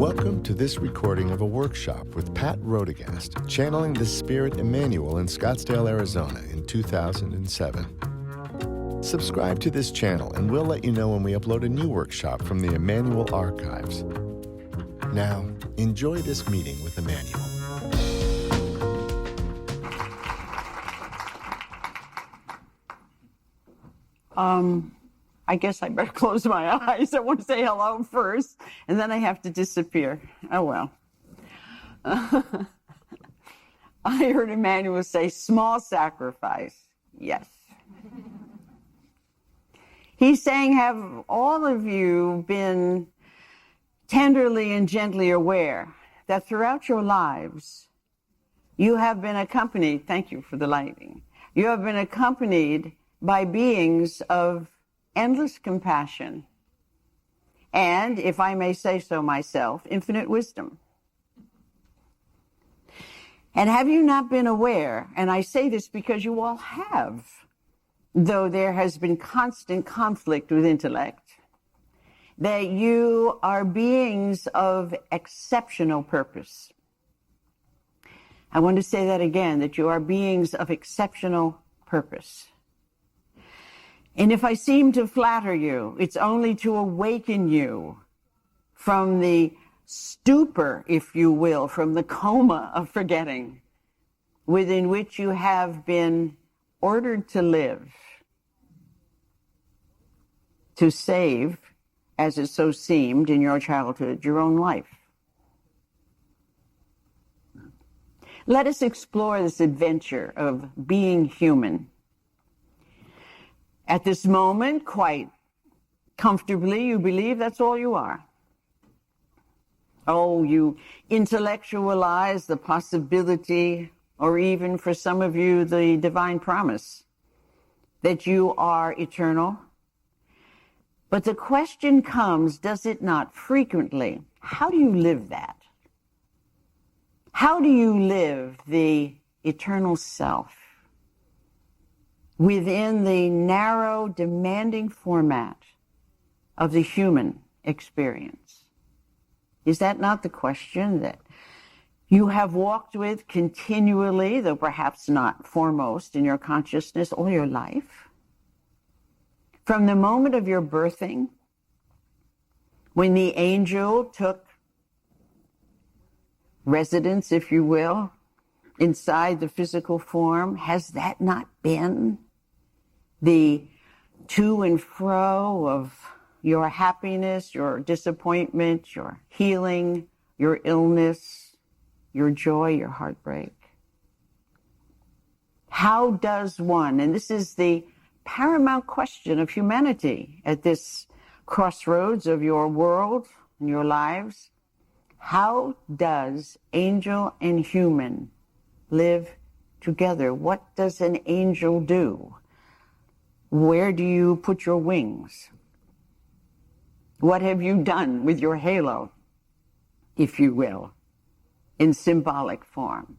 Welcome to this recording of a workshop with Pat Rodegast, channeling the spirit Emmanuel in Scottsdale, Arizona in 2007. Subscribe to this channel and we'll let you know when we upload a new workshop from the Emmanuel archives. Now, enjoy this meeting with Emmanuel. I guess I better close my eyes. I want to say hello first, and then I have to disappear. Oh, well. I heard Emmanuel say, small sacrifice. Yes. He's saying, have all of you been tenderly and gently aware that throughout your lives, you have been accompanied, thank you for the lighting, you have been accompanied by beings of endless compassion, and, if I may say so myself, infinite wisdom. And have you not been aware, and I say this because you all have, though there has been constant conflict with intellect, that you are beings of exceptional purpose. I want to say that again, that you are beings of exceptional purpose. And if I seem to flatter you, it's only to awaken you from the stupor, if you will, from the coma of forgetting within which you have been ordered to live, to save, as it so seemed in your childhood, your own life. Let us explore this adventure of being human. At this moment, quite comfortably, you believe that's all you are. Oh, you intellectualize the possibility, or even for some of you, the divine promise, that you are eternal. But the question comes, does it not frequently, how do you live that? How do you live the eternal self within the narrow, demanding format of the human experience? Is that not the question that you have walked with continually, though perhaps not foremost in your consciousness, all your life? From the moment of your birthing, when the angel took residence, if you will, inside the physical form, has that not been the to and fro of your happiness, your disappointment, your healing, your illness, your joy, your heartbreak? How does one, and this is the paramount question of humanity at this crossroads of your world and your lives, how does angel and human live together? What does an angel do? Where do you put your wings? What have you done with your halo, if you will, in symbolic form?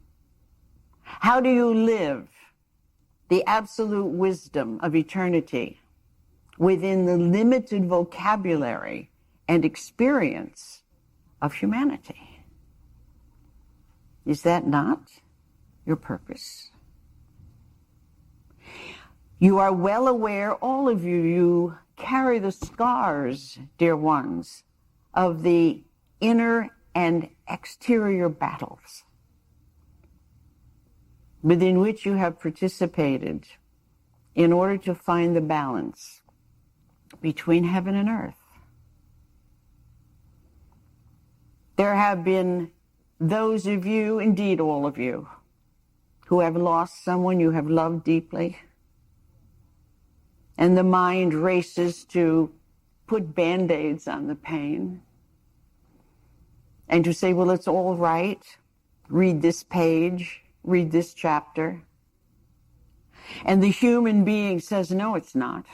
How do you live the absolute wisdom of eternity within the limited vocabulary and experience of humanity? Is that not your purpose? You are well aware, all of you, you carry the scars, dear ones, of the inner and exterior battles within which you have participated in order to find the balance between heaven and earth. There have been those of you, indeed all of you, who have lost someone you have loved deeply, and the mind races to put Band-Aids on the pain and to say, well, it's all right. Read this page, read this chapter. And the human being says, no, it's not.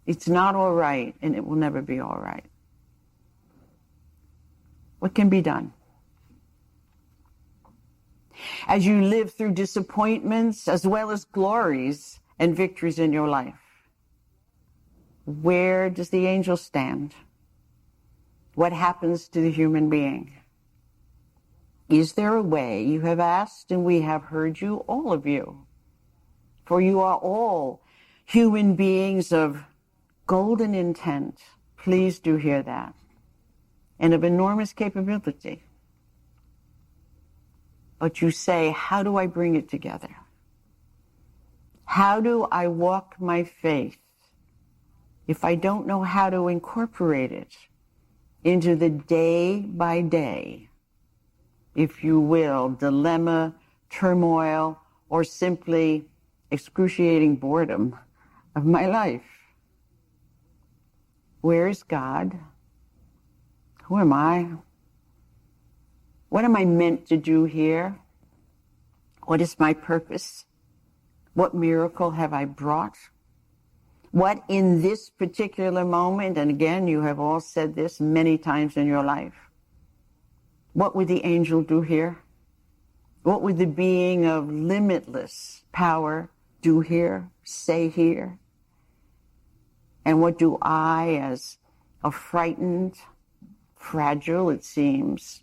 It's not all right, and it will never be all right. What can be done? As you live through disappointments as well as glories and victories in your life, where does the angel stand? what happens to the human being? Is there a way? You have asked, and we have heard you, all of you. For you are all human beings of golden intent. Please do hear that. And of enormous capability. But you say, how do I bring it together? How do I walk my faith if I don't know how to incorporate it into the day by day, if you will, dilemma, turmoil, or simply excruciating boredom of my life? Where is God? Who am I? What am I meant to do here? What is my purpose? What miracle have I brought? What in this particular moment, and again, you have all said this many times in your life, what would the angel do here? What would the being of limitless power do here, say here? And what do I, as a frightened, fragile, it seems,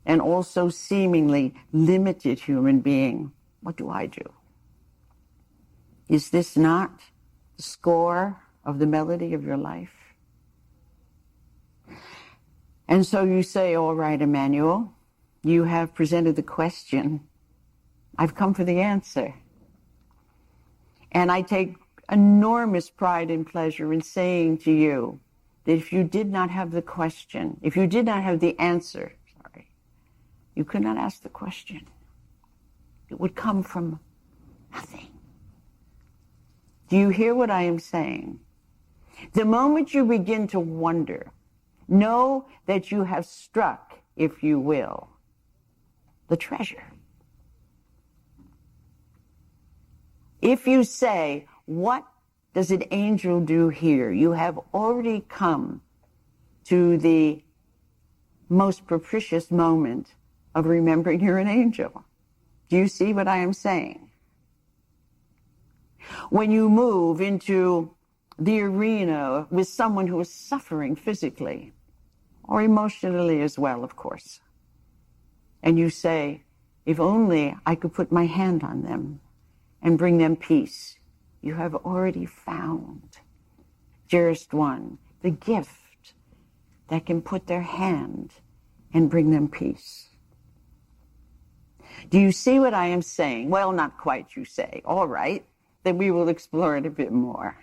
and also seemingly limited human being, what do I do? Is this not the score of the melody of your life? And so you say, all right, Emmanuel, you have presented the question. I've come for the answer. And I take enormous pride and pleasure in saying to you that if you did not have the question, if you did not have the answer, you could not ask the question. It would come from nothing. Do you hear what I am saying? The moment you begin to wonder, know that you have struck, if you will, the treasure. If you say, what does an angel do here? You have already come to the most propitious moment of remembering you're an angel. Do you see what I am saying? When you move into the arena with someone who is suffering physically or emotionally as well, of course, and you say, if only I could put my hand on them and bring them peace, you have already found, dearest one, the gift that can put their hand and bring them peace. Do you see what I am saying? Well, not quite, you say. All right, then we will explore it a bit more.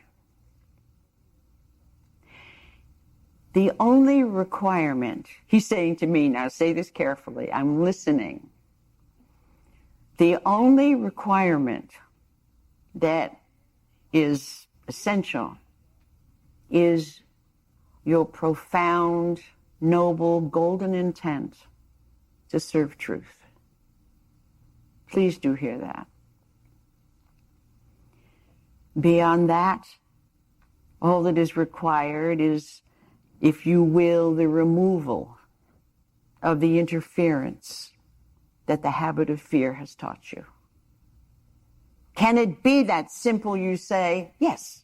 The only requirement, he's saying to me, now say this carefully, I'm listening. The only requirement that is essential is your profound, noble, golden intent to serve truth. Please do hear that. Beyond that, all that is required is, if you will, the removal of the interference that the habit of fear has taught you. Can it be that simple, you say? Yes.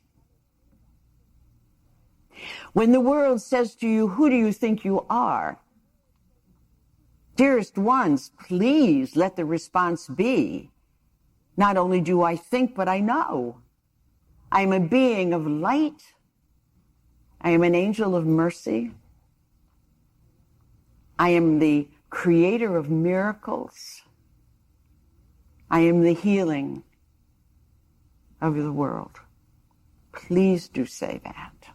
When the world says to you, who do you think you are? Dearest ones, please let the response be, not only do I think, but I know. I am a being of light. I am an angel of mercy. I am the creator of miracles. I am the healing of the world. Please do say that.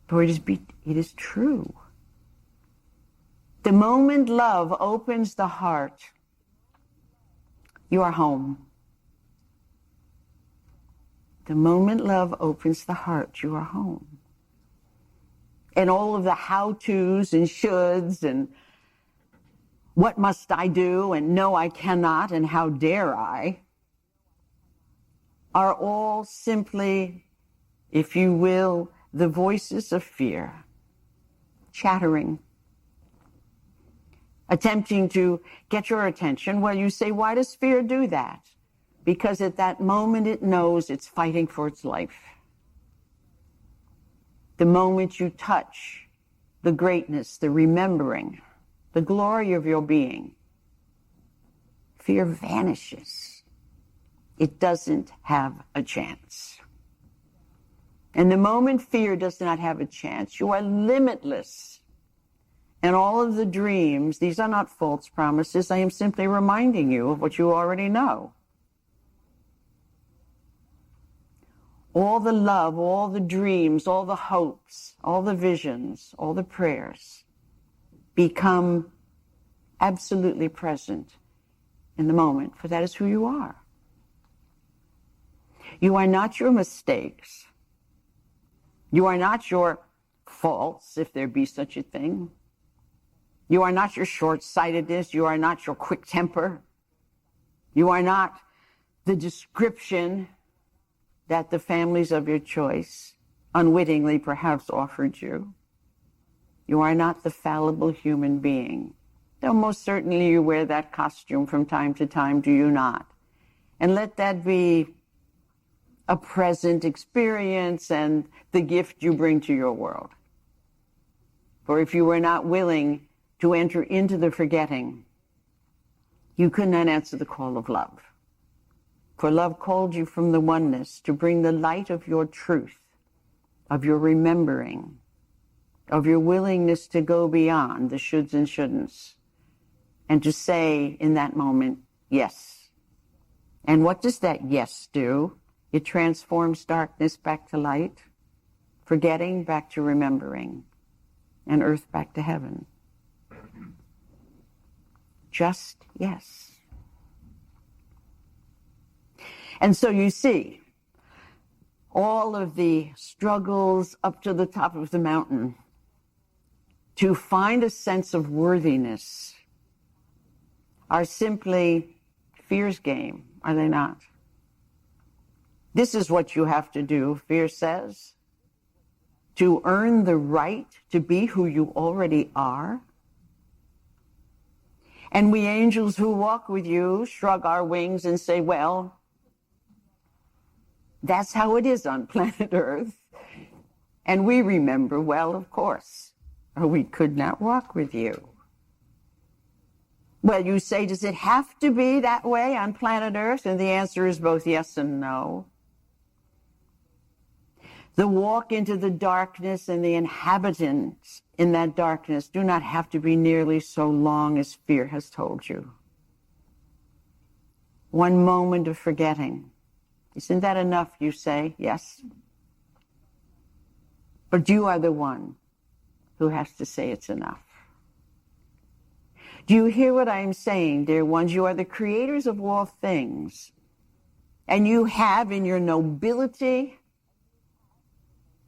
For it is true. The moment love opens the heart, you are home. The moment love opens the heart, you are home. And all of the how-tos and shoulds and what must I do and no, I cannot and how dare I are all simply, if you will, the voices of fear, chattering, attempting to get your attention. Well, you say, why does fear do that? Because at that moment it knows it's fighting for its life. The moment you touch the greatness, the remembering, the glory of your being, fear vanishes. It doesn't have a chance. And the moment fear does not have a chance, you are limitless. And all of the dreams, these are not false promises. I am simply reminding you of what you already know. All the love, all the dreams, all the hopes, all the visions, all the prayers become absolutely present in the moment, for that is who you are. You are not your mistakes. You are not your faults, if there be such a thing. You are not your short-sightedness. You are not your quick temper. You are not the description that the families of your choice unwittingly perhaps offered you. You are not the fallible human being. Though most certainly you wear that costume from time to time, do you not? And let that be a present experience and the gift you bring to your world. For if you were not willing to enter into the forgetting, you could not answer the call of love. For love called you from the oneness to bring the light of your truth, of your remembering, of your willingness to go beyond the shoulds and shouldn'ts, and to say in that moment, yes. And what does that yes do? It transforms darkness back to light, forgetting back to remembering, and earth back to heaven. Just yes. And so you see, all of the struggles up to the top of the mountain to find a sense of worthiness are simply fear's game, are they not? This is what you have to do, fear says, to earn the right to be who you already are. And we angels who walk with you shrug our wings and say, well, that's how it is on planet Earth. And we remember, well, of course, or we could not walk with you. Well, you say, does it have to be that way on planet Earth? And the answer is both yes and no. The walk into the darkness and the inhabitants in that darkness do not have to be nearly so long as fear has told you. One moment of forgetting. Isn't that enough, you say? Yes. But you are the one who has to say it's enough. Do you hear what I am saying, dear ones? You are the creators of all things. And you have in your nobility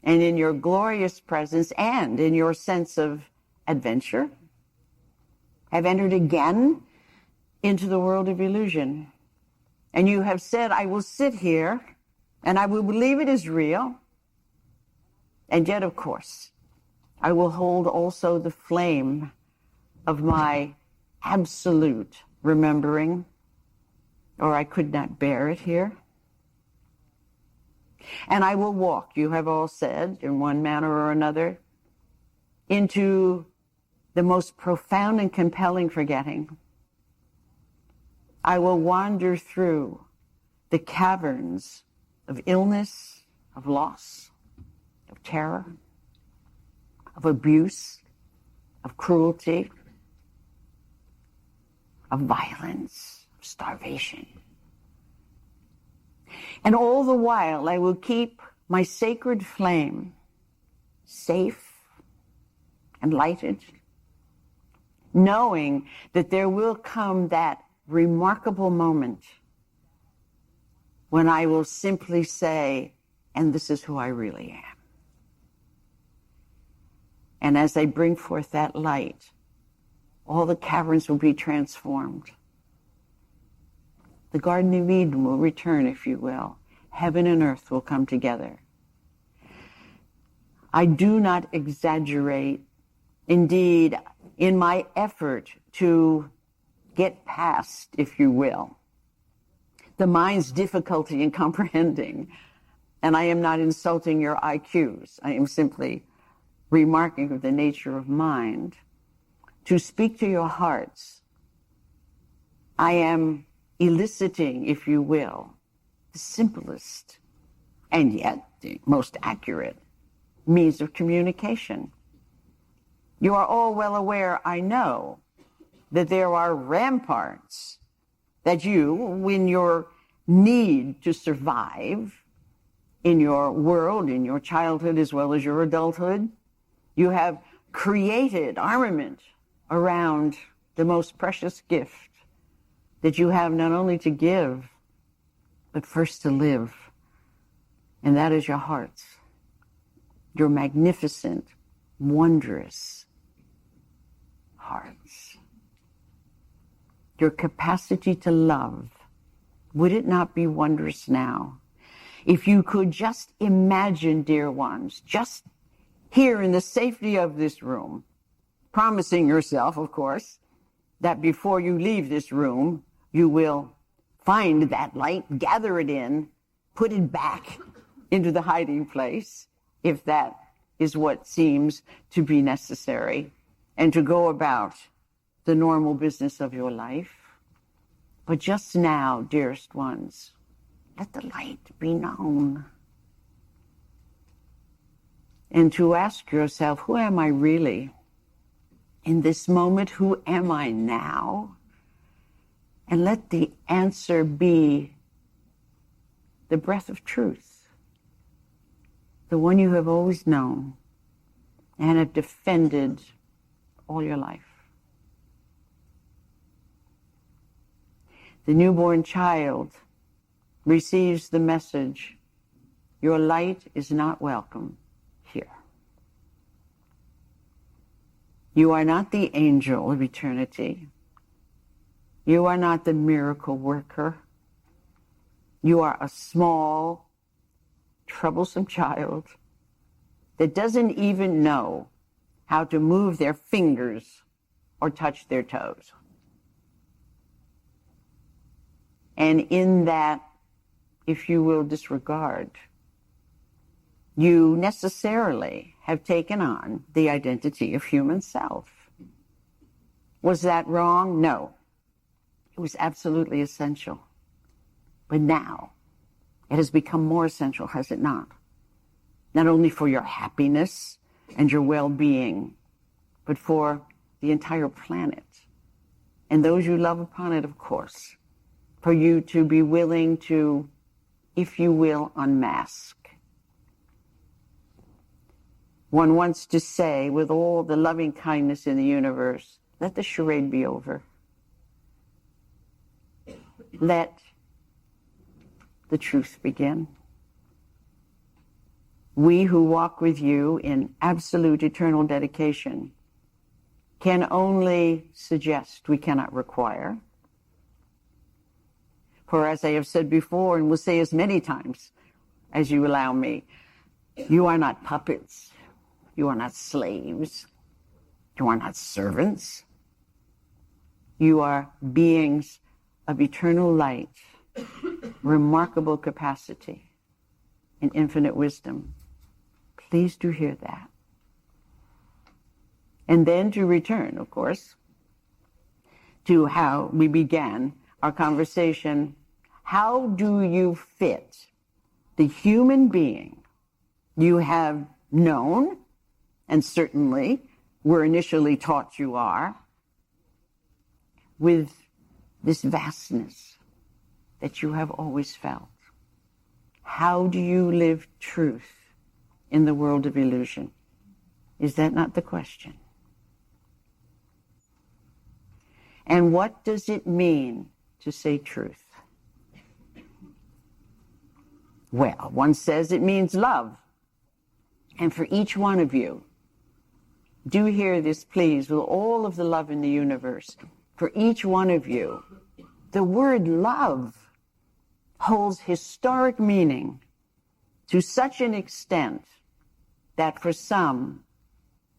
and in your glorious presence and in your sense of adventure, have entered again into the world of illusion. And you have said, I will sit here and I will believe it is real. And yet, of course, I will hold also the flame of my absolute remembering, or I could not bear it here. And I will walk, you have all said, in one manner or another, into the most profound and compelling forgetting. I will wander through the caverns of illness, of loss, of terror, of abuse, of cruelty, of violence, of starvation. And all the while, I will keep my sacred flame safe and lighted, knowing that there will come that remarkable moment when I will simply say, and this is who I really am. And as I bring forth that light, all the caverns will be transformed. The Garden of Eden will return, if you will. Heaven and earth will come together. I do not exaggerate. Indeed, in my effort to get past, if you will, the mind's difficulty in comprehending, and I am not insulting your IQs, I am simply remarking of the nature of mind, to speak to your hearts. I am eliciting, if you will, the simplest and yet the most accurate means of communication. You are all well aware, I know, that there are ramparts that you, in your need to survive in your world, in your childhood as well as your adulthood, you have created armament around the most precious gift that you have not only to give, but first to live. And that is your hearts, your magnificent, wondrous hearts. Your capacity to love. Would it not be wondrous now if you could just imagine, dear ones, just here in the safety of this room, promising yourself, of course, that before you leave this room, you will find that light, gather it in, put it back into the hiding place, if that is what seems to be necessary, and to go about the normal business of your life. But just now, dearest ones, let the light be known. And to ask yourself, who am I really? In this moment, who am I now? And let the answer be the breath of truth, the one you have always known and have defended all your life. The newborn child receives the message, your light is not welcome here. You are not the angel of eternity. You are not the miracle worker. You are a small, troublesome child that doesn't even know how to move their fingers or touch their toes. And in that, if you will, disregard, you necessarily have taken on the identity of human self. Was that wrong? No. It was absolutely essential. But now, it has become more essential, has it not? Not only for your happiness and your well-being, but for the entire planet and those you love upon it, of course, for you to be willing to, if you will, unmask. One wants to say, with all the loving kindness in the universe, let the charade be over. Let the truth begin. We who walk with you in absolute eternal dedication can only suggest, we cannot require. For as I have said before, and will say as many times as you allow me, you are not puppets. You are not slaves. You are not servants. You are beings of eternal light, remarkable capacity, and infinite wisdom. Please do hear that. And then to return, of course, to how we began our conversation. How do you fit the human being you have known, and certainly were initially taught you are, with this vastness that you have always felt? How do you live truth in the world of illusion? Is that not the question? And what does it mean to say truth? Well, one says it means love. And for each one of you, do hear this, please, with all of the love in the universe. For each one of you, the word love holds historic meaning to such an extent that for some,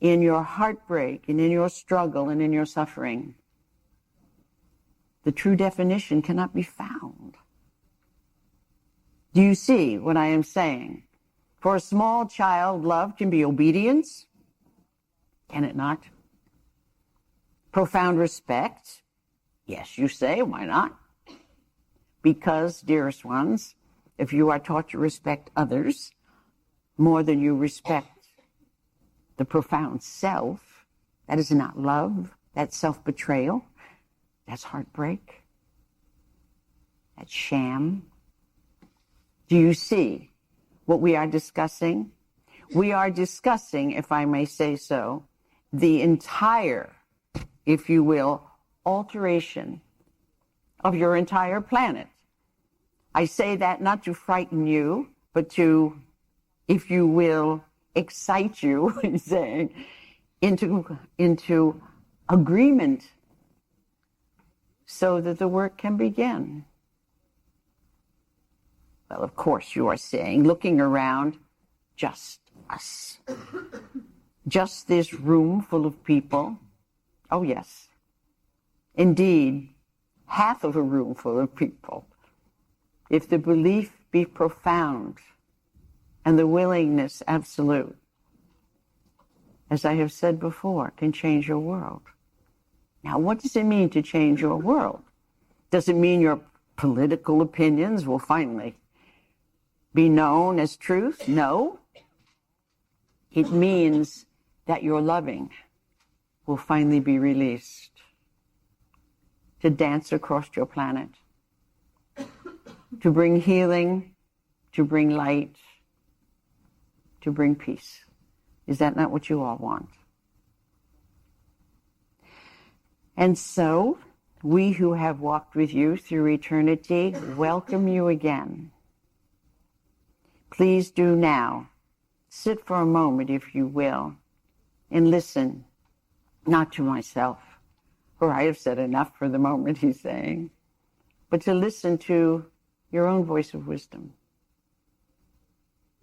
in your heartbreak and in your struggle and in your suffering, the true definition cannot be found. Do you see what I am saying? For a small child, love can be obedience, Can it not? Profound respect? Yes, you say, why not? Because, dearest ones, if you are taught to respect others more than you respect the profound self, that is not love, that's self-betrayal, that's heartbreak, that's sham. Do you see what we are discussing? We are discussing, if I may say so, the entire, if you will, alteration of your entire planet. I say that not to frighten you, but to, if you will, excite you, saying, into agreement so that the work can begin. Well, of course, you are saying, looking around, just us. Just this room full of people. Oh, yes. Indeed, half of a room full of people. If the belief be profound and the willingness absolute, as I have said before, can change your world. Now, what does it mean to change your world? Does it mean your political opinions will finally be known as truth? No. It means that your loving will finally be released to dance across your planet, to bring healing, to bring light, to bring peace. Is that not what you all want? And so, we who have walked with you through eternity welcome you again. Please do now sit for a moment, if you will, and listen, not to myself, for I have said enough for the moment, he's saying, but to listen to your own voice of wisdom,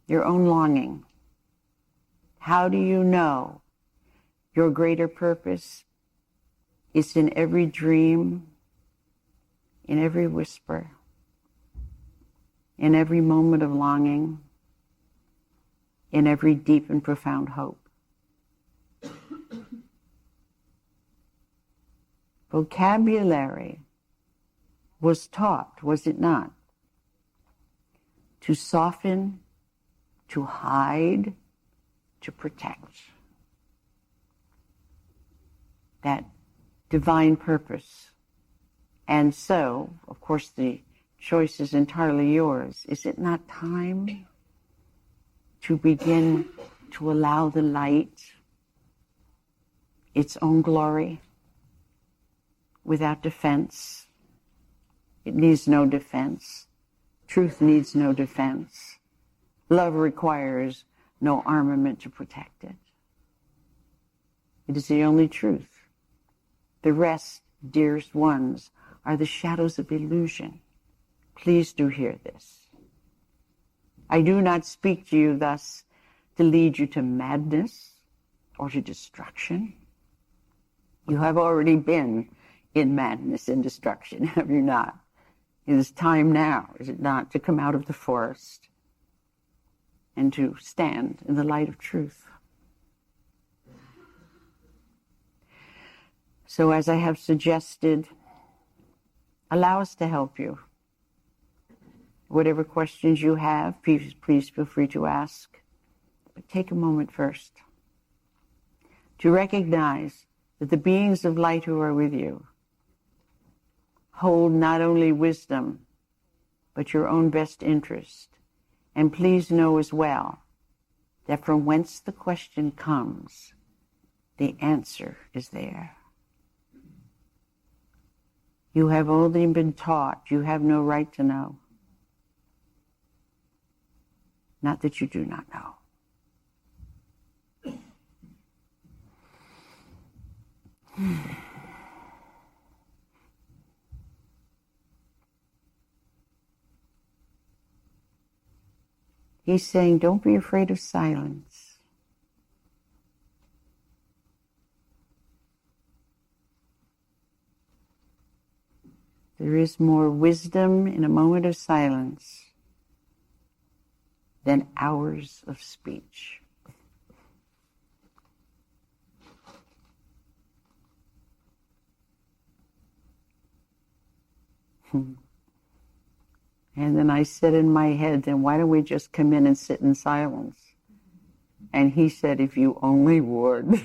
your own longing. How do you know your greater purpose is in every dream, in every whisper, in every moment of longing, in every deep and profound hope? Vocabulary was taught, was it not, to soften, to hide, to protect. That divine purpose. And so, of course, the choice is entirely yours. Is it not time to begin to allow the light its own glory without defense? It needs no defense. Truth needs no defense. Love requires no armament to protect it. It is the only truth. The rest, dearest ones, are the shadows of illusion. Please do hear this. I do not speak to you thus to lead you to madness or to destruction. You have already been in madness and destruction, have you not? It is time now, is it not, to come out of the forest and to stand in the light of truth. So as I have suggested, allow us to help you. Whatever questions you have, please feel free to ask. But take a moment first to recognize that the beings of light who are with you hold not only wisdom, but your own best interest. And please know as well that from whence the question comes, the answer is there. You have only been taught. You have no right to know. Not that you do not know. He's saying, don't be afraid of silence. There is more wisdom in a moment of silence than hours of speech. And then I said in my head, then why don't we just come in and sit in silence? And he said, if you only would.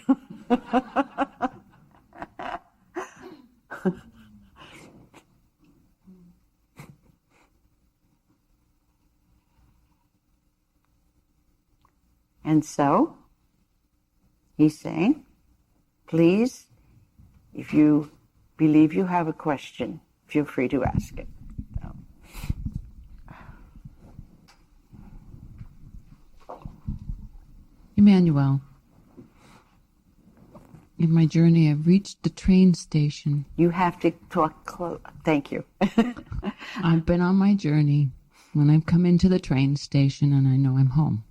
And so, he's saying, please, if you believe you have a question, feel free to ask it. So. Emmanuel, in my journey, I've reached the train station. You have to talk close. Thank you. I've been on my journey when I've come into the train station and I know I'm home.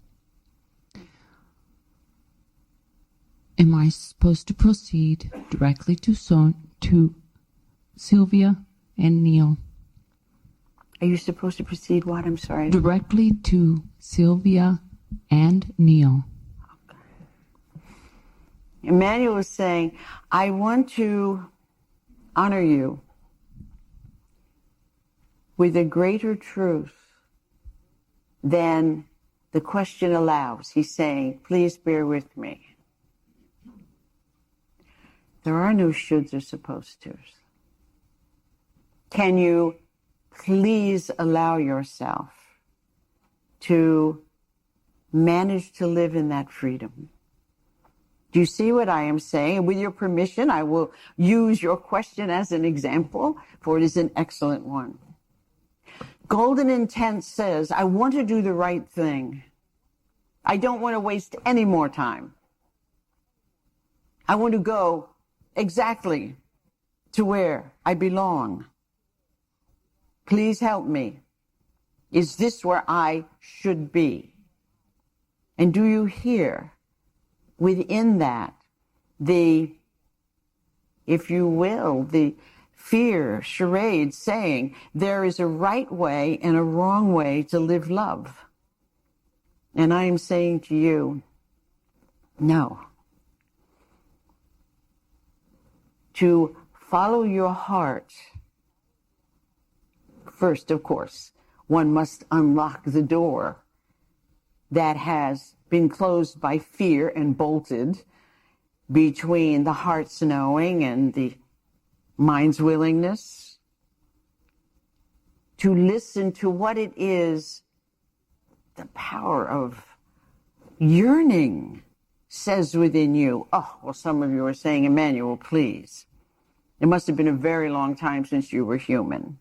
Am I supposed to proceed directly to Sylvia and Neil? Are you supposed to proceed what? I'm sorry. Directly to Sylvia and Neil. Emmanuel is saying, I want to honor you with a greater truth than the question allows. He's saying, please bear with me. There are no shoulds or supposed tos. Can you please allow yourself to manage to live in that freedom? Do you see what I am saying? And with your permission, I will use your question as an example, for it is an excellent one. Golden intent says, I want to do the right thing. I don't want to waste any more time. I want to go exactly to where I belong. Please help me. Is this where I should be? And do you hear within that the, if you will, the fear charade saying there is a right way and a wrong way to live love? And I am saying to you, no. To follow your heart, first, of course, one must unlock the door that has been closed by fear and bolted between the heart's knowing and the mind's willingness to listen to what it is the power of yearning says within you. Oh, well, some of you are saying, Emmanuel, please. It must have been a very long time since you were human.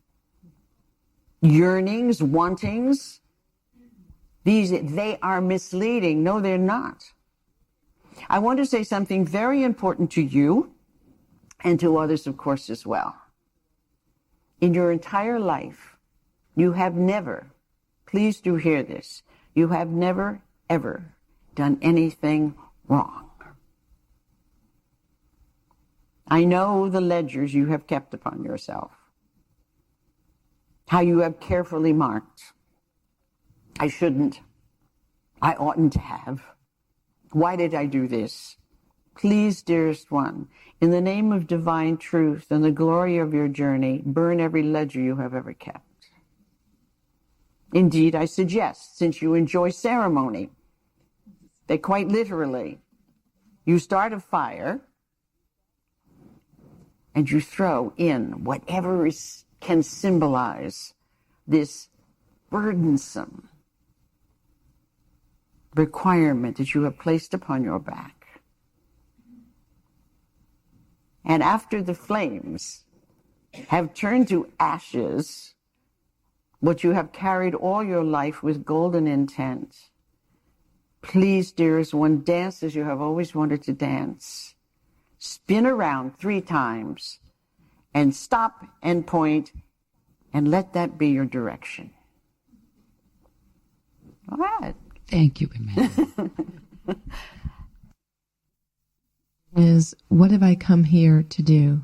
Yearnings, wantings, they are misleading. No, they're not. I want to say something very important to you and to others, of course, as well. In your entire life, you have never, please do hear this, you have never, ever done anything wrong. I know the ledgers you have kept upon yourself, how you have carefully marked. I shouldn't. I oughtn't to have. Why did I do this? Please, dearest one, in the name of divine truth and the glory of your journey, burn every ledger you have ever kept. Indeed, I suggest, since you enjoy ceremony, that quite literally, you start a fire and you throw in whatever can symbolize this burdensome requirement that you have placed upon your back. And after the flames have turned to ashes, what you have carried all your life with golden intent, please, dearest one, dance as you have always wanted to dance. Spin around 3 times and stop and point and let that be your direction. All right. Thank you, Emmanuel. What have I come here to do?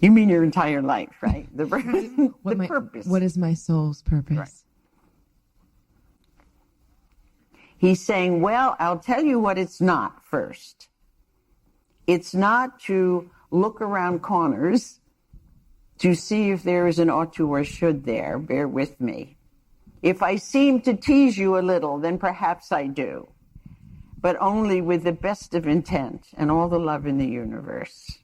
You mean your entire life, right? The purpose. What is my soul's purpose? Right. He's saying, well, I'll tell you what it's not first. It's not to look around corners to see if there is an ought to or should there. Bear with me. If I seem to tease you a little, then perhaps I do, but only with the best of intent and all the love in the universe.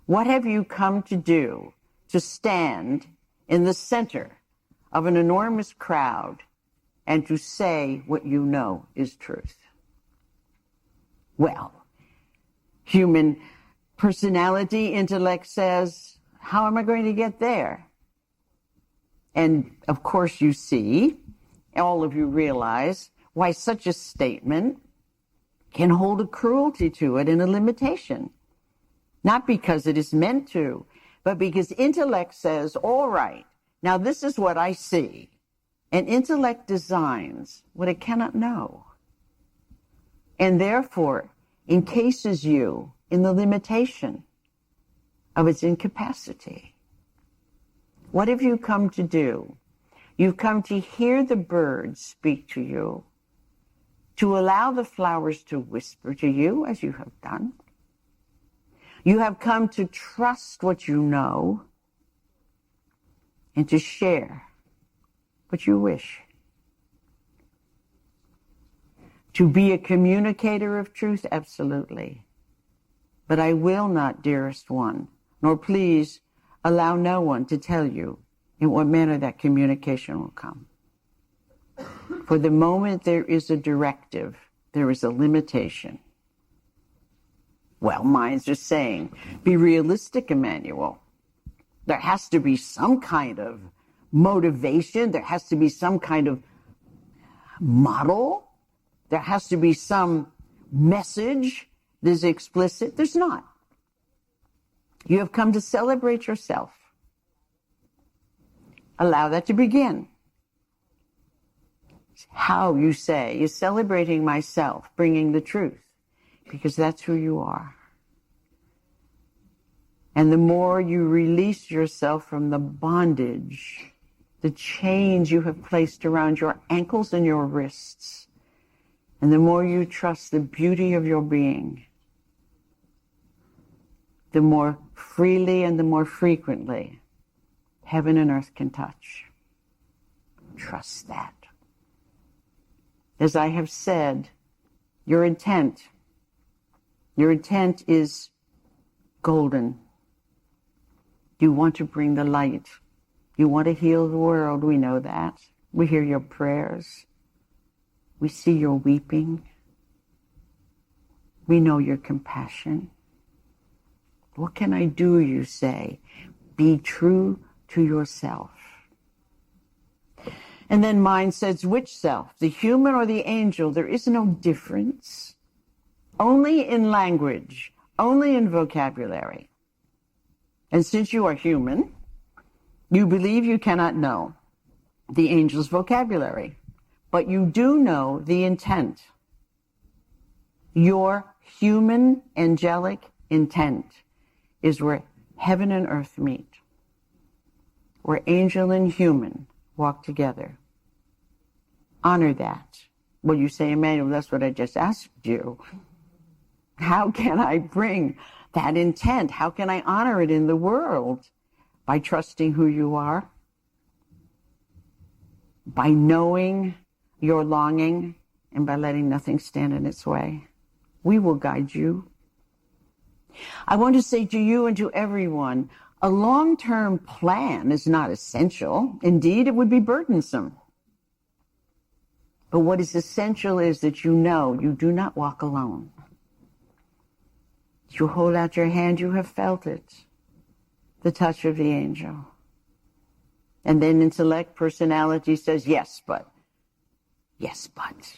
What have you come to do? To stand in the center of an enormous crowd and to say what you know is truth. Well, human personality, intellect says, how am I going to get there? And of course you see, all of you realize why such a statement can hold a cruelty to it and a limitation. Not because it is meant to, but because intellect says, all right, now this is what I see. And intellect designs what it cannot know. And therefore encases you in the limitation of its incapacity. What have you come to do? You've come to hear the birds speak to you, to allow the flowers to whisper to you, as you have done. You have come to trust what you know and to share what you wish. To be a communicator of truth, absolutely. But I will not, dearest one, nor please allow no one to tell you in what manner that communication will come. For the moment there is a directive, there is a limitation. Well, minds are saying, be realistic, Emmanuel. There has to be some kind of motivation. There has to be some kind of model. There has to be some message that is explicit. There's not. You have come to celebrate yourself. Allow that to begin. How you say is celebrating myself, bringing the truth, because that's who you are. And the more you release yourself from the bondage, the chains you have placed around your ankles and your wrists, and the more you trust the beauty of your being, the more freely and the more frequently heaven and earth can touch. Trust that. As I have said, your intent is golden. You want to bring the light. You want to heal the world. We know that. We hear your prayers. We see your weeping. We know your compassion. What can I do, you say? Be true to yourself. And then mind says, which self? The human or the angel? There is no difference. Only in language, only in vocabulary. And since you are human, you believe you cannot know the angel's vocabulary, but you do know the intent. Your human angelic intent is where heaven and earth meet, where angel and human walk together. Honor that. Well, you say, Emmanuel, that's what I just asked you. How can I bring that intent? How can I honor it in the world? By trusting who you are, by knowing your longing, and by letting nothing stand in its way. We will guide you. I want to say to you and to everyone, a long-term plan is not essential. Indeed, it would be burdensome. But what is essential is that you know you do not walk alone. You hold out your hand, you have felt it, the touch of the angel. And then intellect, personality says, yes, but. Yes, but.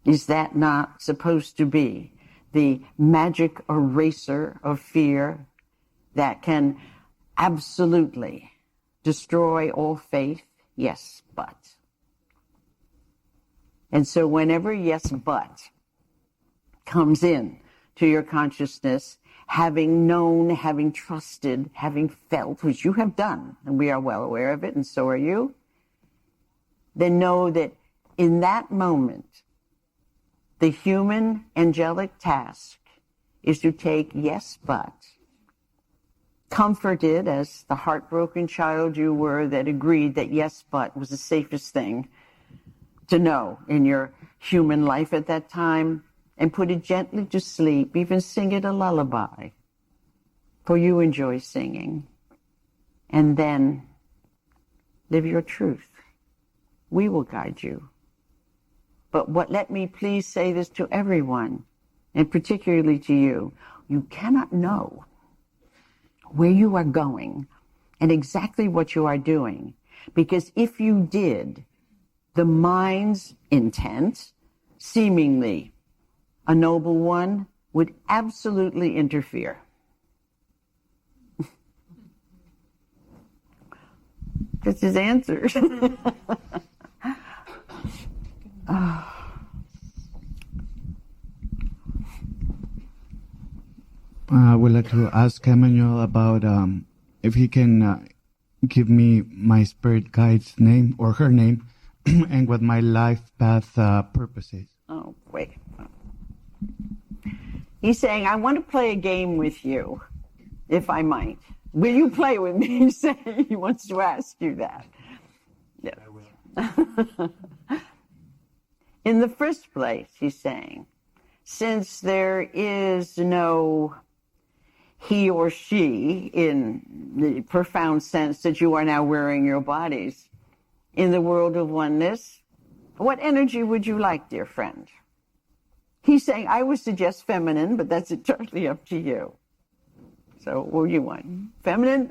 Is that not supposed to be the magic eraser of fear that can absolutely destroy all faith? Yes, but. And so whenever yes, but comes in to your consciousness, having known, having trusted, having felt, which you have done, and we are well aware of it, and so are you, then know that in that moment, the human angelic task is to take yes, but, comforted as the heartbroken child you were that agreed that yes, but was the safest thing to know in your human life at that time, and put it gently to sleep, even sing it a lullaby, for you enjoy singing, and then live your truth. We will guide you. But let me please say this to everyone, and particularly to you. You cannot know where you are going and exactly what you are doing, because if you did, the mind's intent, seemingly a noble one, would absolutely interfere. That's his answer. I would like to ask Emmanuel about if he can give me my spirit guide's name or her name and what my life path purpose is. Oh, wait. He's saying, I want to play a game with you, if I might. Will you play with me? He's saying he wants to ask you that. Yes. I will. In the first place, he's saying, since there is no he or she in the profound sense that you are now wearing your bodies in the world of oneness, what energy would you like, dear friend? He's saying, I would suggest feminine, but that's entirely up to you. So what do you want? Feminine?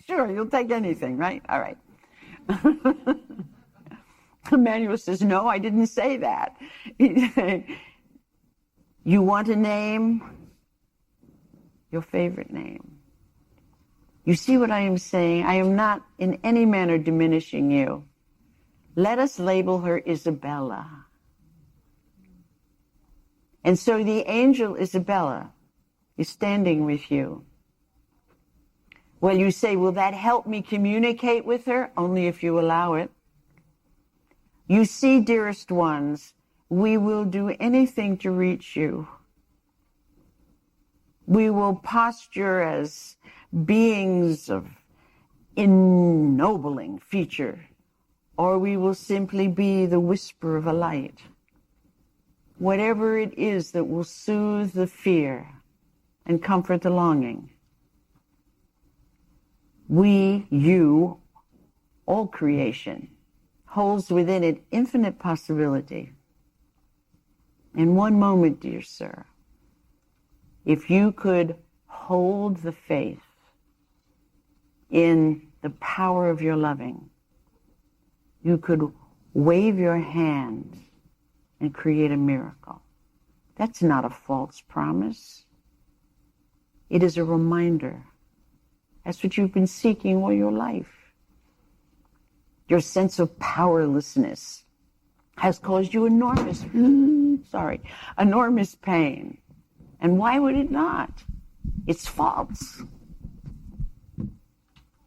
Sure, you'll take anything, right? All right. Emmanuel says, no, I didn't say that. You want a name? Your favorite name. You see what I am saying? I am not in any manner diminishing you. Let us label her Isabella. And so the angel Isabella is standing with you. Well, you say, will that help me communicate with her? Only if you allow it. You see, dearest ones, we will do anything to reach you. We will posture as beings of ennobling feature, or we will simply be the whisper of a light. Whatever it is that will soothe the fear and comfort the longing. We, you, all creation, holds within it infinite possibility. In one moment, dear sir, if you could hold the faith in the power of your loving, you could wave your hand and create a miracle. That's not a false promise. It is a reminder. That's what you've been seeking all your life. Your sense of powerlessness has caused you enormous pain. And why would it not? It's false.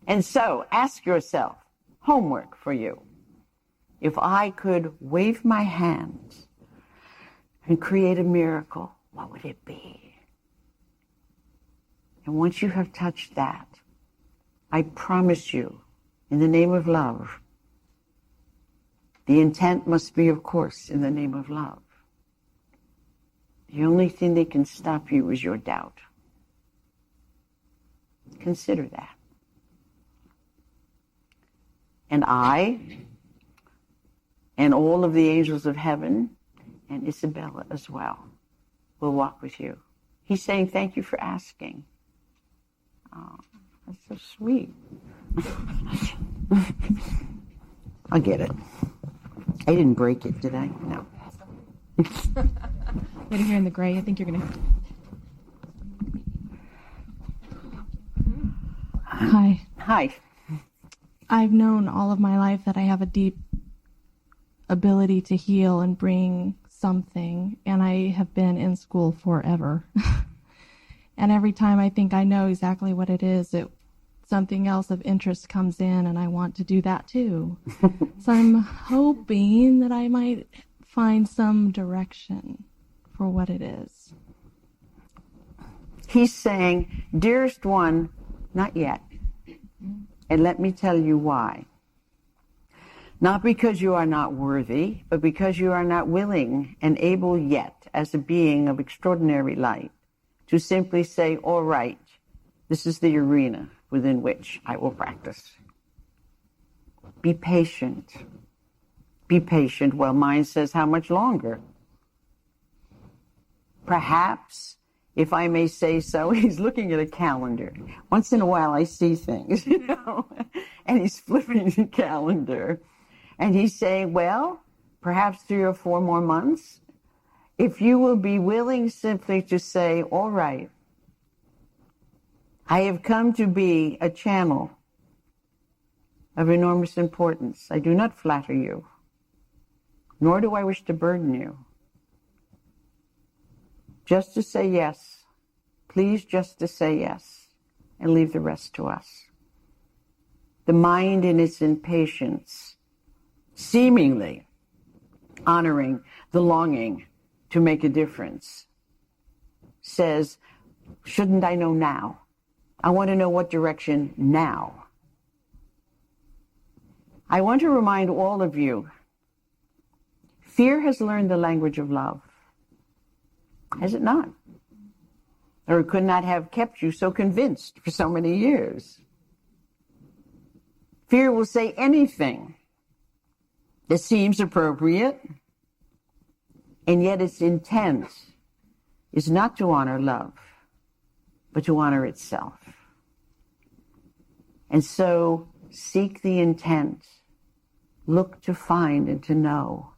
And so ask yourself, homework for you. If I could wave my hand and create a miracle, what would it be? And once you have touched that, I promise you, in the name of love, the intent must be, of course, in the name of love. The only thing that can stop you is your doubt. Consider that. And I, and all of the angels of heaven, and Isabella as well, will walk with you. He's saying, thank you for asking. Oh, that's so sweet. I'll get it. I didn't break it, did I? No. Right here in the gray, I think you're going to... Hi. Hi. I've known all of my life that I have a deep ability to heal and bring something, and I have been in school forever. And every time I think I know exactly what it is, something else of interest comes in, and I want to do that too. So I'm hoping that I might find some direction for what it is. He's saying, dearest one, Not yet. And let me tell you why. Not because you are not worthy, but because you are not willing and able yet, as a being of extraordinary light, to simply say, all right, this is the arena within which I will practice. Be patient. Be patient. Well, mind says, how much longer? Perhaps, if I may say so, he's looking at a calendar. Once in a while I see things, and he's flipping the calendar. And he's saying, well, perhaps 3 or 4 more months. If you will be willing simply to say, all right, I have come to be a channel of enormous importance. I do not flatter you, nor do I wish to burden you. Just to say yes. Please just to say yes, and leave the rest to us. The mind in its impatience, seemingly honoring the longing to make a difference, says, shouldn't I know now? I want to know what direction now. I want to remind all of you, fear has learned the language of love. Has it not? Or it could not have kept you so convinced for so many years. Fear will say anything that seems appropriate, and yet its intent is not to honor love, but to honor itself. And so seek the intent, look to find and to know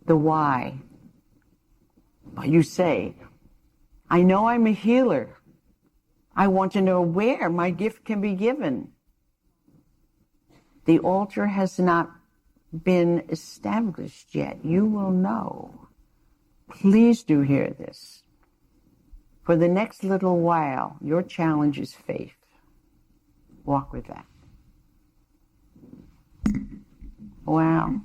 the why. You say, I know I'm a healer. I want to know where my gift can be given. The altar has not been established yet. You will know. Please do hear this. For the next little while, your challenge is faith. Walk with that. Wow.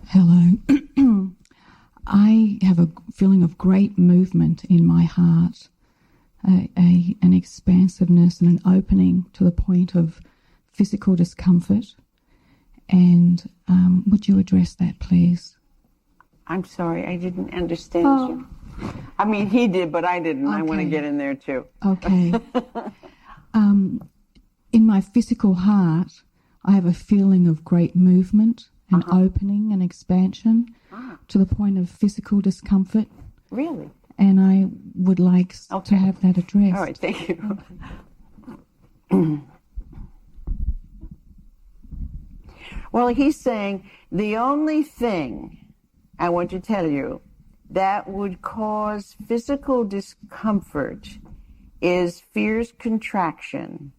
Hello. I have a feeling of great movement in my heart, an expansiveness and an opening to the point of physical discomfort. And would you address that, please? I'm sorry, I didn't understand you. I mean, he did, but I didn't. Okay. I want to get in there too. Okay. In my physical heart, I have a feeling of great movement and opening and expansion to the point of physical discomfort. Really? And I would like to have that addressed. All right, thank you. Well, he's saying the only thing I want to tell you that would cause physical discomfort is fear's contraction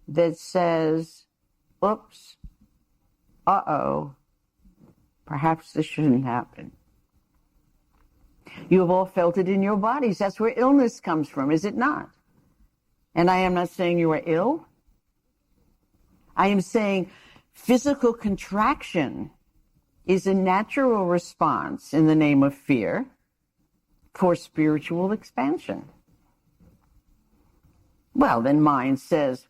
that says, oops, uh-oh, perhaps this shouldn't happen. You have all felt it in your bodies. That's where illness comes from, is it not? And I am not saying you are ill. I am saying physical contraction is a natural response in the name of fear for spiritual expansion. Well, then mind says,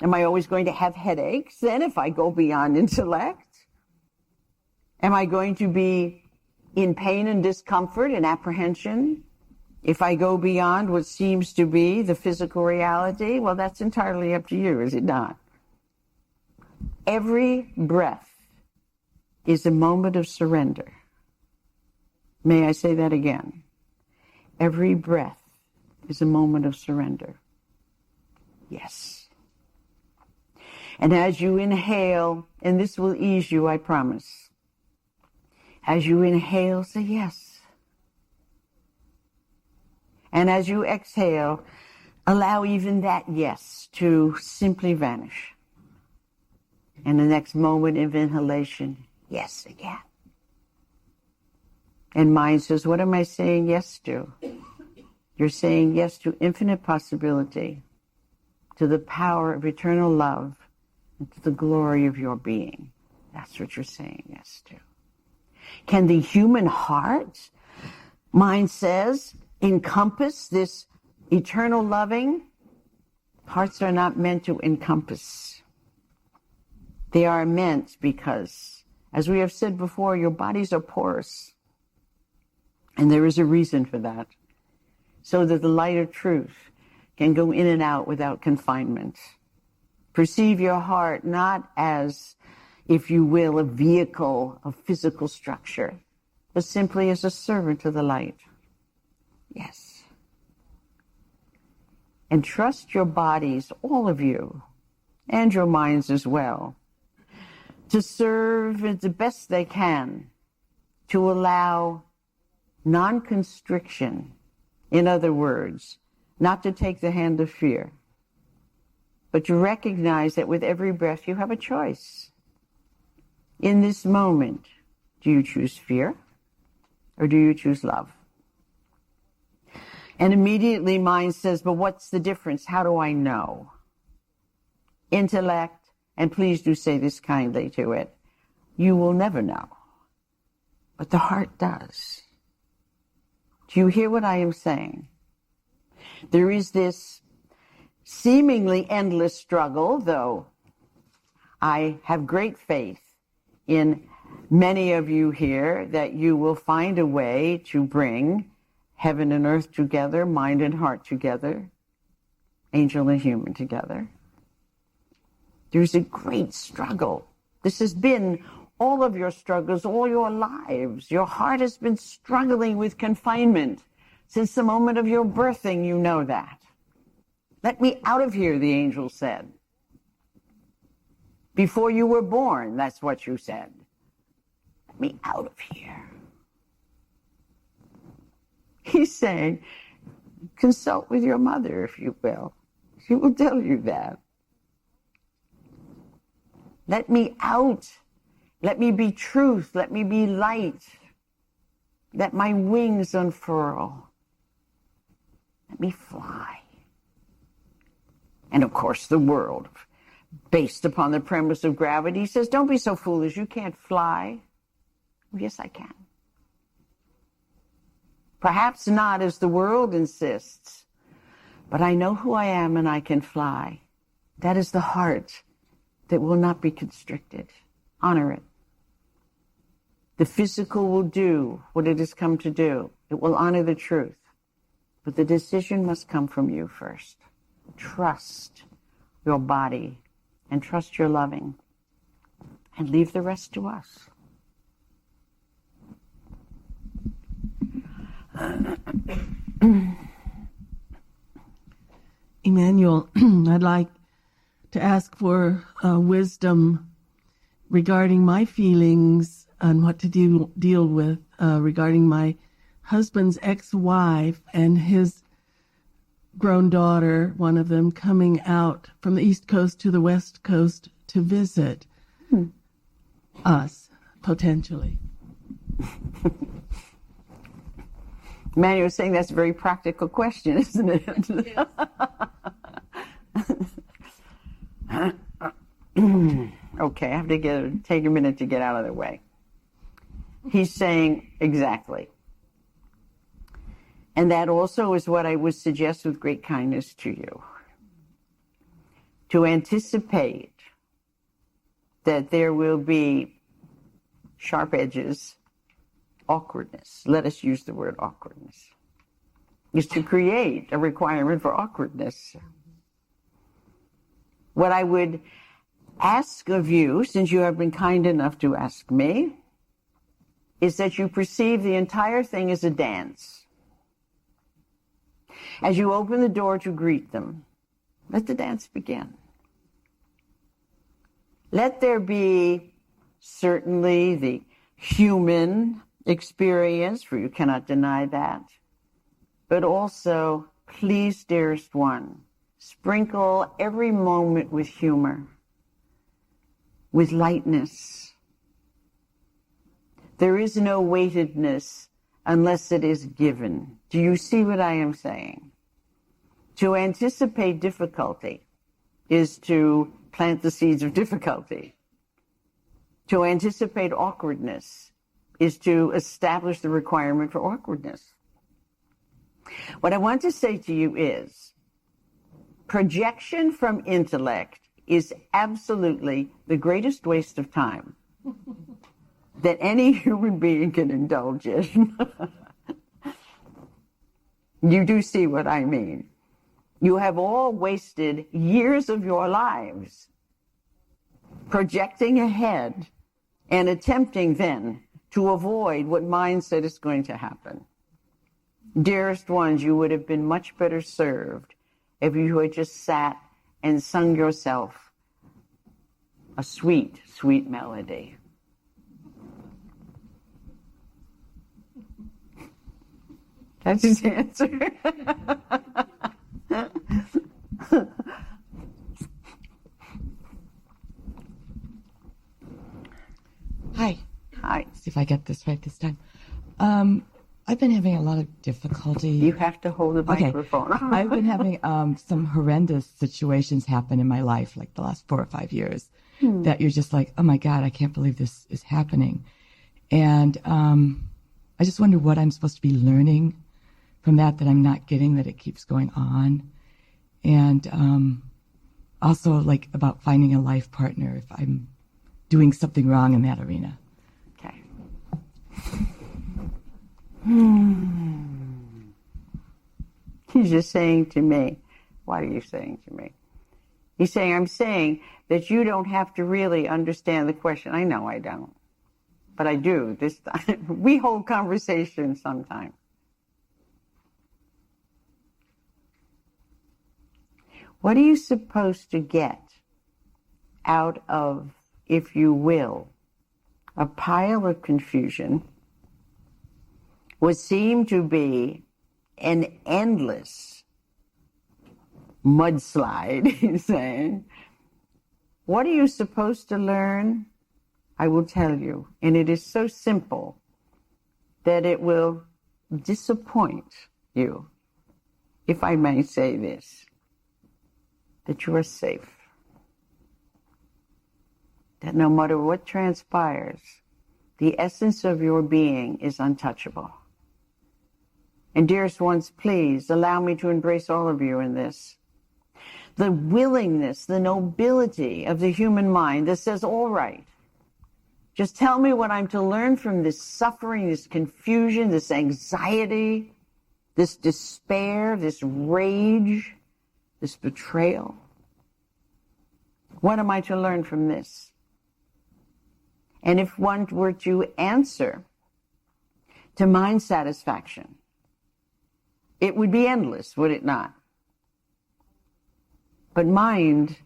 am I always going to have headaches then if I go beyond intellect? Am I going to be in pain and discomfort and apprehension if I go beyond what seems to be the physical reality? Well, that's entirely up to you, is it not? Every breath is a moment of surrender. May I say that again? Every breath is a moment of surrender. Yes. And as you inhale, and this will ease you, I promise. As you inhale, say yes. And as you exhale, allow even that yes to simply vanish. And the next moment of inhalation, yes again. And mind says, what am I saying yes to? You're saying yes to infinite possibility, to the power of eternal love, and to the glory of your being. That's what you're saying yes to. Can the human heart, mind says, encompass this eternal loving? Hearts are not meant to encompass. They are meant because, as we have said before, your bodies are porous. And there is a reason for that. So that the light of truth can go in and out without confinement. Perceive your heart not as, if you will, a vehicle of physical structure, but simply as a servant of the light. Yes. And trust your bodies, all of you, and your minds as well, to serve as the best they can, to allow non-constriction. In other words, not to take the hand of fear, but to recognize that with every breath you have a choice. In this moment, do you choose fear or do you choose love? And immediately mind says, but what's the difference? How do I know? Intellect, and please do say this kindly to it, you will never know. But the heart does. Do you hear what I am saying? There is this seemingly endless struggle, though I have great faith in many of you here that you will find a way to bring heaven and earth together, mind and heart together, angel and human together. There's a great struggle. This has been all of your struggles, all your lives. Your heart has been struggling with confinement since the moment of your birthing, you know that. Let me out of here, the angel said. Before you were born, that's what you said. Let me out of here. He's saying, consult with your mother, if you will. She will tell you that. Let me out. Let me be truth. Let me be light. Let my wings unfurl. Let me fly. And of course, the world, based upon the premise of gravity, says, don't be so foolish. You can't fly. Yes, I can. Perhaps not as the world insists, but I know who I am and I can fly. That is the heart that will not be constricted. Honor it. The physical will do what it has come to do. It will honor the truth. But the decision must come from you first. Trust your body and trust your loving. And leave the rest to us. Emmanuel, I'd like to ask for wisdom regarding my feelings and what to deal with regarding my husband's ex-wife and his grown daughter, one of them, coming out from the East Coast to the West Coast to visit us, potentially. Emmanuel was saying that's a very practical question, isn't it? Yes. Okay, I have to take a minute to get out of the way. He's saying exactly. And that also is what I would suggest with great kindness to you. To anticipate that there will be sharp edges, awkwardness. Let us use the word awkwardness. Is to create a requirement for awkwardness. What I would ask of you, since you have been kind enough to ask me, is that you perceive the entire thing as a dance. As you open the door to greet them, let the dance begin. Let there be certainly the human experience, for you cannot deny that, but also, please, dearest one, sprinkle every moment with humor, with lightness. There is no weightedness unless it is given. Do you see what I am saying? To anticipate difficulty is to plant the seeds of difficulty. To anticipate awkwardness is to establish the requirement for awkwardness. What I want to say to you is, projection from intellect is absolutely the greatest waste of time that any human being can indulge in. You do see what I mean. You have all wasted years of your lives projecting ahead and attempting then to avoid what mindset is going to happen. Dearest ones, you would have been much better served if you had just sat and sung yourself a sweet, sweet melody. That's his answer. Hi. Hi. See if I get this right this time. I've been having a lot of difficulty. You have to hold the microphone. I've been having some horrendous situations happen in my life, like the last 4 or 5 years, that you're just like, oh my God, I can't believe this is happening. And I just wonder what I'm supposed to be learning from that I'm not getting, that it keeps going on. And also like about finding a life partner if I'm doing something wrong in that arena. Okay. He's just saying to me, what are you saying to me? He's saying, I'm saying that you don't have to really understand the question. I know I don't, but I do this time. We hold conversations sometimes. What are you supposed to get out of, if you will, a pile of confusion, what seemed to be an endless mudslide, he's saying? What are you supposed to learn? I will tell you. And it is so simple that it will disappoint you, if I may say this, that you are safe. That no matter what transpires, the essence of your being is untouchable. And dearest ones, please allow me to embrace all of you in this. The willingness, the nobility of the human mind that says, all right, just tell me what I'm to learn from this suffering, this confusion, this anxiety, this despair, this rage, this betrayal. What am I to learn from this? And if one were to answer to mind satisfaction, it would be endless, would it not? But mind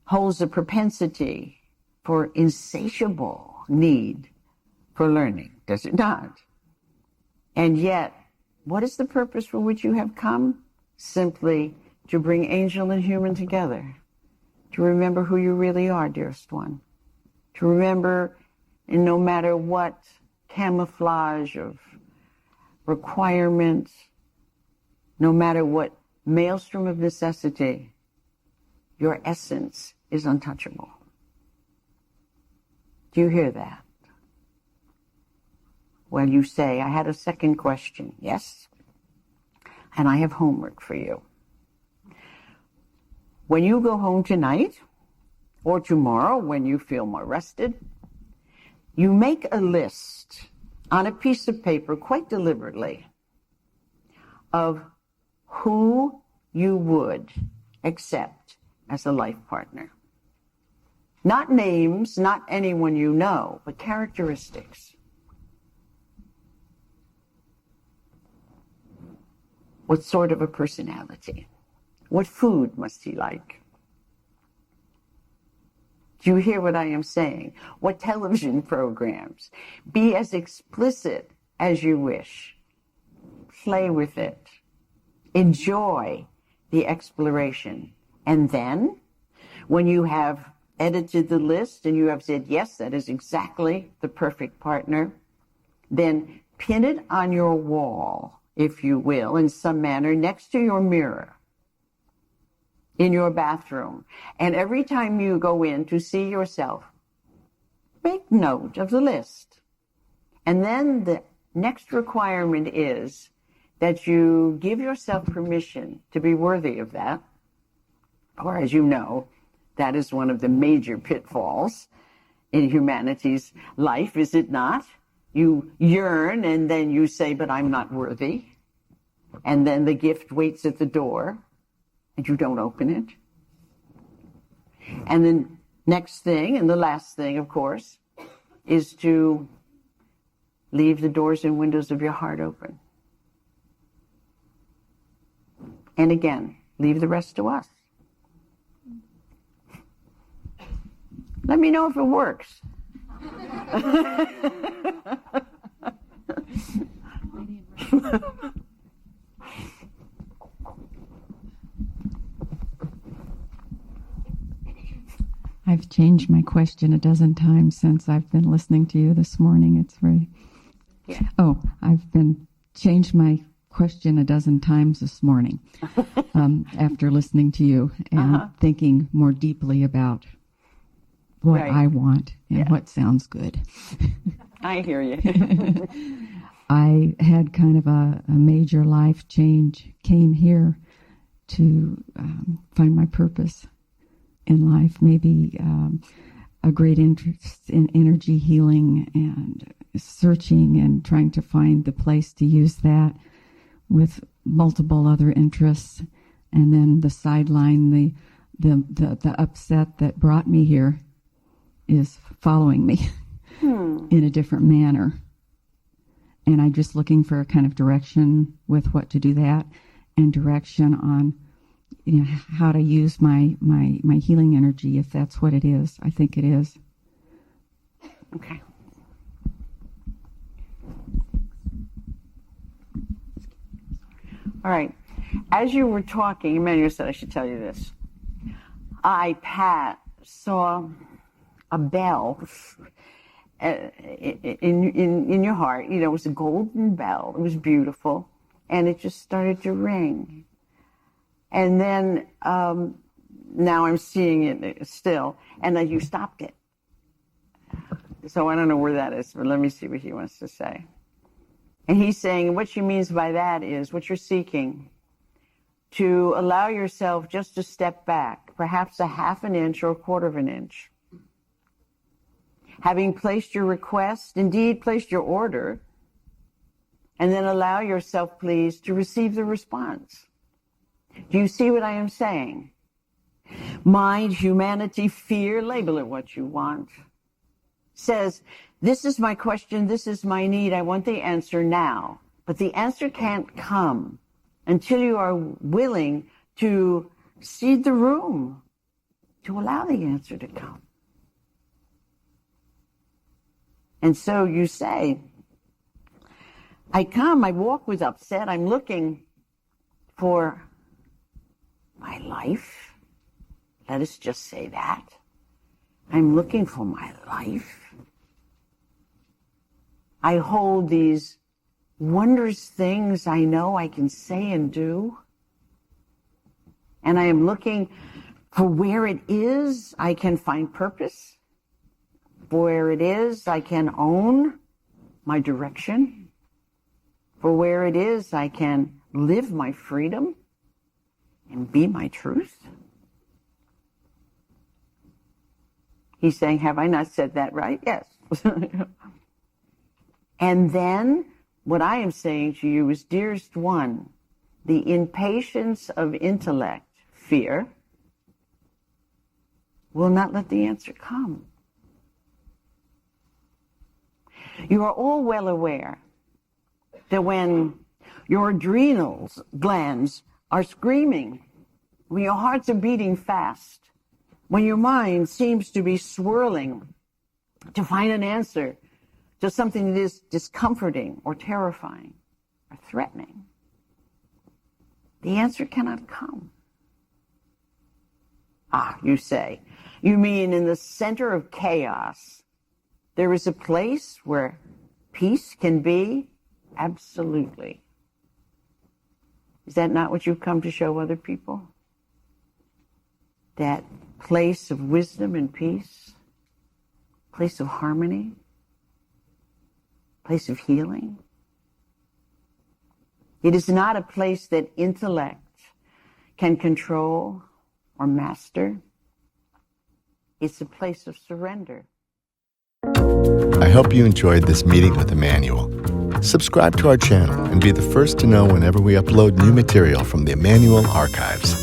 holds a propensity for insatiable need for learning, does it not? And yet, what is the purpose for which you have come? Simply to bring angel and human together, to remember who you really are, dearest one, to remember, and no matter what camouflage of requirements, no matter what maelstrom of necessity, your essence is untouchable. Do you hear that? Well, you say, I had a second question. Yes? And I have homework for you. When you go home tonight, or tomorrow when you feel more rested, you make a list on a piece of paper, quite deliberately, of who you would accept as a life partner. Not names, not anyone you know, but characteristics. What sort of a personality? What food must he like? Do you hear what I am saying? What television programs? Be as explicit as you wish. Play with it. Enjoy the exploration. And then, when you have edited the list and you have said, yes, that is exactly the perfect partner, then pin it on your wall, if you will, in some manner, next to your mirror, in your bathroom. And every time you go in to see yourself, make note of the list And then the next requirement is that you give yourself permission to be worthy of that. Or, as you know, that is one of the major pitfalls in humanity's life, is it not? You yearn and then you say, but I'm not worthy. And then the gift waits at the door and you don't open it. And the next thing, and the last thing, of course, is to leave the doors and windows of your heart open. And again, leave the rest to us. Let me know if it works. I've changed my question a dozen times since I've been listening to you this morning. It's very... Yeah. Oh, I've been changed my question a dozen times this morning after listening to you and thinking more deeply about what I want and what sounds good. I hear you. I had kind of a major life change, came here to find my purpose in life, maybe a great interest in energy healing and searching and trying to find the place to use that with multiple other interests. And then the sideline, the upset that brought me here is following me in a different manner. And I'm just looking for a kind of direction with what to do that, and direction on how to use my healing energy, if that's what it is. I think it is. Okay. All right. As you were talking, Emmanuel said I should tell you this. I saw a bell in your heart. It was a golden bell. It was beautiful, and it just started to ring. And then now I'm seeing it still, and then you stopped it. So I don't know where that is, but let me see what he wants to say. And he's saying what she means by that is what you're seeking, to allow yourself just to step back, perhaps a half an inch or a quarter of an inch. Having placed your request, indeed placed your order, and then allow yourself, please, to receive the response. Do you see what I am saying? Mind, humanity, fear, label it what you want. Says, this is my question, this is my need, I want the answer now. But the answer can't come until you are willing to cede the room to allow the answer to come. And so you say, I walk with upset, I'm looking for my life. Let us just say that. I'm looking for my life. I hold these wondrous things I know I can say and do. And I am looking for where it is I can find purpose. For where it is I can own my direction. For where it is I can live my freedom and be my truth. He's saying, have I not said that right? Yes. And then what I am saying to you is, dearest one, the impatience of intellect, fear, will not let the answer come. You are all well aware that when your adrenals glands are screaming, when your hearts are beating fast, when your mind seems to be swirling to find an answer to something that is discomforting or terrifying or threatening, the answer cannot come. You say, you mean in the center of chaos, there is a place where peace can be? Absolutely. Is that not what you've come to show other people? That place of wisdom and peace, place of harmony, place of healing. It is not a place that intellect can control or master. It's a place of surrender. I hope you enjoyed this meeting with Emmanuel. Subscribe to our channel and be the first to know whenever we upload new material from the Emmanuel archives.